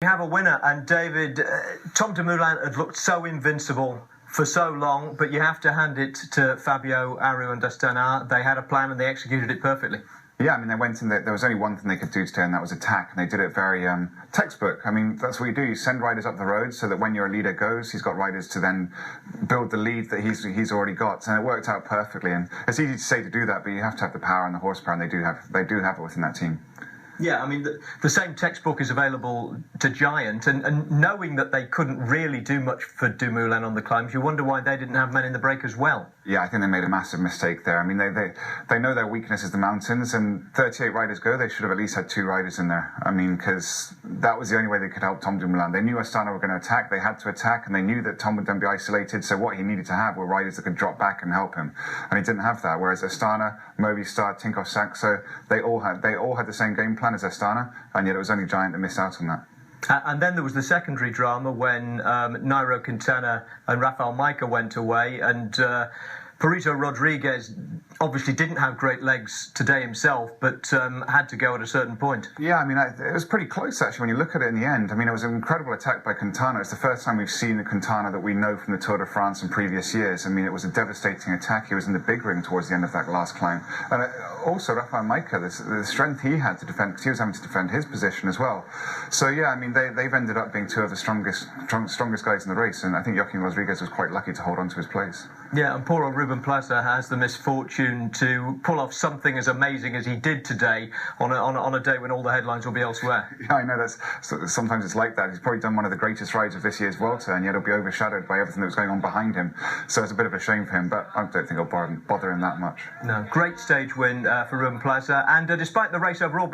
We have a winner, and David, Tom Dumoulin had looked so invincible for so long, but you have to hand it to Fabio Aru and Astana. They had a plan and they executed it perfectly. Yeah, I mean, they went in, there was only one thing they could do today, and that was attack, and they did it very textbook. I mean, that's what you do. You send riders up the road so that when your leader goes, he's got riders to then build the lead that he's already got, and it worked out perfectly. And it's easy to say to do that, but you have to have the power and the horsepower, and they do have it within that team. Yeah, I mean, the same textbook is available to Giant, and knowing that they couldn't really do much for Dumoulin on the climbs, you wonder why they didn't have men in the break as well. Yeah, I think they made a massive mistake there. I mean, they know their weakness is the mountains, and 38 riders go, they should have at least had 2 riders in there. I mean, because that was the only way they could help Tom Dumoulin. They knew Astana were going to attack, they had to attack, and they knew that Tom would then be isolated, so what he needed to have were riders that could drop back and help him. And he didn't have that, whereas Astana, Movistar, Tinkoff Saxo, they all had the same game plan as Astana, and yet it was only Giant that missed out on that. And then there was the secondary drama when Nairo Quintana and Rafael Majka went away, and Perito Rodriguez obviously didn't have great legs today himself, but had to go at a certain point. Yeah, I mean, it was pretty close, actually, when you look at it in the end. I mean, it was an incredible attack by Quintana. It's the first time we've seen the Quintana that we know from the Tour de France in previous years. I mean, it was a devastating attack. He was in the big ring towards the end of that last climb. And also, Rafael Majka, the strength he had to defend, because he was having to defend his position as well. So, yeah, I mean, they've ended up being 2 of the strongest guys in the race, and I think Joaquin Rodriguez was quite lucky to hold on to his place. Yeah, and poor old Ruben Plaza has the misfortune to pull off something as amazing as he did today on a day when all the headlines will be elsewhere. Yeah, I know, sometimes it's like that. He's probably done one of the greatest rides of this year's Vuelta, and yet it'll be overshadowed by everything that was going on behind him. So it's a bit of a shame for him, but I don't think it'll bother him that much. No, great stage win for Ruben Plaza, and despite the race overall